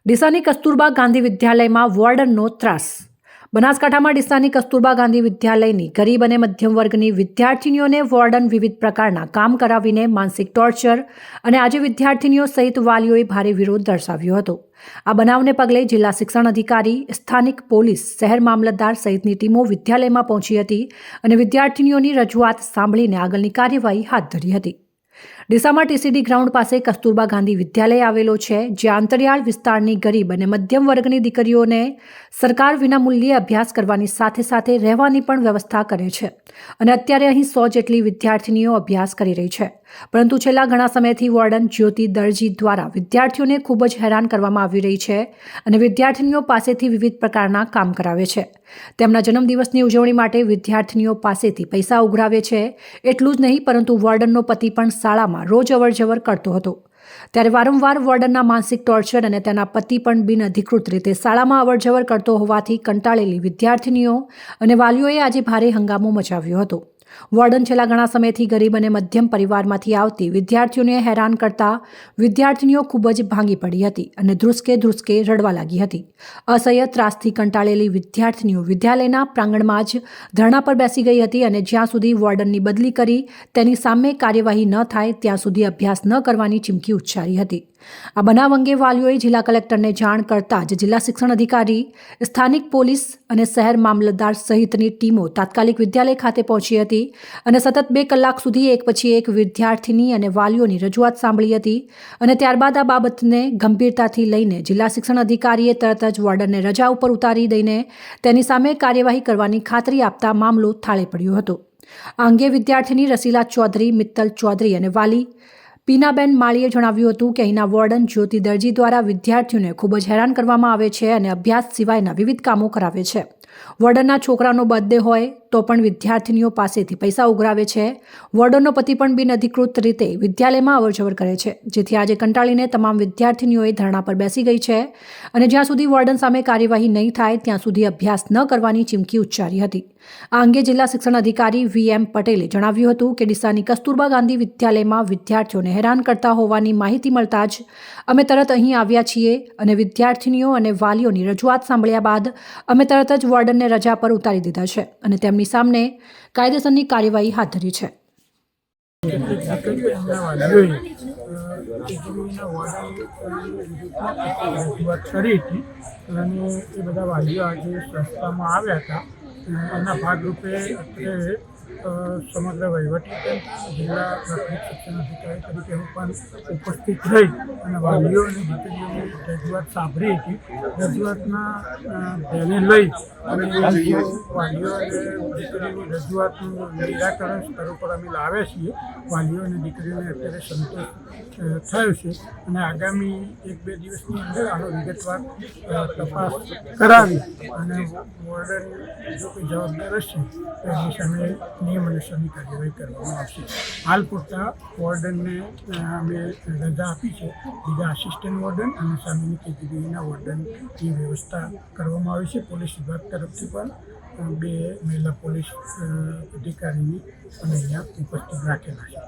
ડીસાની કસ્તુરબા ગાંધી વિદ્યાલયમાં વોર્ડનનો ત્રાસ। બનાસકાંઠામાં ડીસાની કસ્તુરબા ગાંધી વિદ્યાલયની ગરીબ અને મધ્યમ વર્ગની વિદ્યાર્થીનીઓને વોર્ડન વિવિધ પ્રકારના કામ કરાવીને માનસિક ટોર્ચર અને આજે વિદ્યાર્થીનીઓ સહિત વાલીઓએ ભારે વિરોધ દર્શાવ્યો હતો। આ બનાવને પગલે જિલ્લા શિક્ષણ અધિકારી, સ્થાનિક પોલીસ, શહેર મામલતદાર સહિતની ટીમો વિદ્યાલયમાં પહોંચી હતી અને વિદ્યાર્થીનીઓની રજૂઆત સાંભળીને આગળની કાર્યવાહી હાથ ધરી હતી। ડીસામાં ટીસીડી ગ્રાઉન્ડ પાસે કસ્તુરબા ગાંધી વિદ્યાલય આવેલો છે, જ્યાં અંતરિયાળ વિસ્તારની ગરીબ અને મધ્યમ વર્ગની દીકરીઓને સરકાર વિનામૂલ્યે અભ્યાસ કરવાની સાથે સાથે રહેવાની પણ વ્યવસ્થા કરે છે અને અત્યારે અહીં 100 જેટલી વિદ્યાર્થીનીઓ અભ્યાસ કરી રહી છે। પરંતુ છેલ્લા ઘણા સમયથી વોર્ડન જ્યોતિ દરજી દ્વારા વિદ્યાર્થીઓને ખૂબ જ હેરાન કરવામાં આવી રહી છે અને વિદ્યાર્થીનીઓ પાસેથી વિવિધ પ્રકારના કામ કરાવે છે। તેમના જન્મદિવસની ઉજવણી માટે વિદ્યાર્થીનીઓ પાસેથી પૈસા ઉઘરાવે છે। એટલું જ નહીં, પરંતુ વોર્ડનનો પતિ પણ શાળામાં રોજ અવરજવર કરતો હતો। ત્યારે વારંવાર વોર્ડનના માનસિક ટોર્ચર અને તેના પતિ પણ બિનઅધિકૃત રીતે શાળામાં અવરજવર કરતો હોવાથી કંટાળેલી વિદ્યાર્થીનીઓ અને વાલીઓએ આજે ભારે હંગામો મચાવ્યો હતો। વોર્ડન છેલ્લા ઘણા સમયથી ગરીબ અને મધ્યમ પરિવારમાંથી આવતી વિદ્યાર્થીઓને હેરાન કરતા વિદ્યાર્થીનીઓ ખૂબ જ ભાંગી પડી હતી અને ધ્રુસકે ધ્રુસકે રડવા લાગી હતી। અસહ્ય ત્રાસથી કંટાળેલી વિદ્યાર્થીનીઓ વિદ્યાલયના પ્રાંગણમાં જ ધરણા પર બેસી ગઈ હતી અને જ્યાં સુધી વોર્ડનની બદલી કરી તેની સામે કાર્યવાહી ન થાય ત્યાં સુધી અભ્યાસ ન કરવાની ચીમકી ઉચ્ચારી હતી। આ બનાવ અંગે વાલીઓએ જિલ્લા કલેક્ટરને જાણ કરતાં જ જિલ્લા શિક્ષણ અધિકારી, સ્થાનિક પોલીસ અને શહેર મામલતદાર સહિતની ટીમો તાત્કાલિક વિદ્યાલય ખાતે પહોંચી હતી અને સતત 2 કલાક સુધી એક પછી એક વિદ્યાર્થીની અને વાલીઓની રજૂઆત સાંભળી હતી અને ત્યારબાદ આ બાબતને ગંભીરતાથી લઈને જિલ્લા શિક્ષણ અધિકારીએ તરત જ વોર્ડનને રજા ઉપર ઉતારી દઈને તેની સામે કાર્યવાહી કરવાની ખાતરી આપતા મામલો થાળે પડ્યો હતો। આ અંગે વિદ્યાર્થીની રસીલા ચૌધરી, મિત્તલ ચૌધરી અને વાલી પીનાબેન માળીએ જણાવ્યું હતું કે અહીંના વોર્ડન જ્યોતિ દરજી દ્વારા વિદ્યાર્થીઓને ખૂબ જ હેરાન કરવામાં આવે છે અને અભ્યાસ સિવાયના વિવિધ કામો કરાવે છે। વોર્ડનના છોકરાનો બર્થડે હોય તો પણ વિદ્યાર્થીનીઓ પાસેથી પૈસા ઉઘરાવે છે। વોર્ડનનો પતિ પણ બિનઅધિકૃત રીતે વિદ્યાલયમાં અવરજવર કરે છે, જેથી આજે કંટાળીને તમામ વિદ્યાર્થીનીઓએ ધરણા પર બેસી ગઈ છે અને જ્યાં સુધી વોર્ડન સામે કાર્યવાહી નહીં થાય ત્યાં સુધી અભ્યાસ ન કરવાની ચીમકી ઉચ્ચારી હતી। આ અંગે જિલ્લા શિક્ષણ અધિકારી VM પટેલે જણાવ્યું હતું કે ડીસાની કસ્તુરબા ગાંધી વિદ્યાલયમાં વિદ્યાર્થીઓને હેરાન કરતા હોવાની માહિતી મળતા જ અમે તરત અહીં આવ્યા છીએ અને વિદ્યાર્થીનીઓ અને વાલીઓની રજૂઆત સાંભળ્યા બાદ અમે તરત જ વોર્ડનને રજા પર ઉતારી દીધા છે અને તેમની સામે કાયદેસરની કાર્યવાહી હાથ ધરી છે। એ બધા વાલીઓ આજે સંસ્થામાં આવ્યા હતા। એના ભાગરૂપે અત્યારે સમગ્ર વહીવટીતંત્ર, જિલ્લા પ્રાથમિક શિક્ષણ અધિકારી તરીકે હું પણ ઉપસ્થિત રહી અને વાલીઓની દીકરીઓની રજૂઆત સાંભળી હતી। રજૂઆતના ધ્યાને લઈ અને વાલીઓ અને દીકરીની રજૂઆતનું નિરાકરણ સ્તર ઉપર અમે લાવ્યા છીએ। વાલીઓ અને દીકરીઓને અત્યારે સંતોષ થયો છે અને આગામી 1-2 દિવસની અંદર આનો વિગતવાર તપાસ કરાવી અને વોર્ડન જો કોઈ જવાબદાર હશે તો એની સામે નિયમ અનુસારની કાર્યવાહી કરવામાં આવશે। હાલ પૂરતા વોર્ડનને અમે રજા આપી છે। બીજા આસિસ્ટન્ટ વોર્ડન અને સામેની કેટેગરીના વોર્ડનની વ્યવસ્થા કરવામાં આવી છે। પોલીસ વિભાગ તરફથી પણ 2 મહિલા પોલીસ અધિકારીની અમે અહીંયા ઉપસ્થિત રાખેલા છે।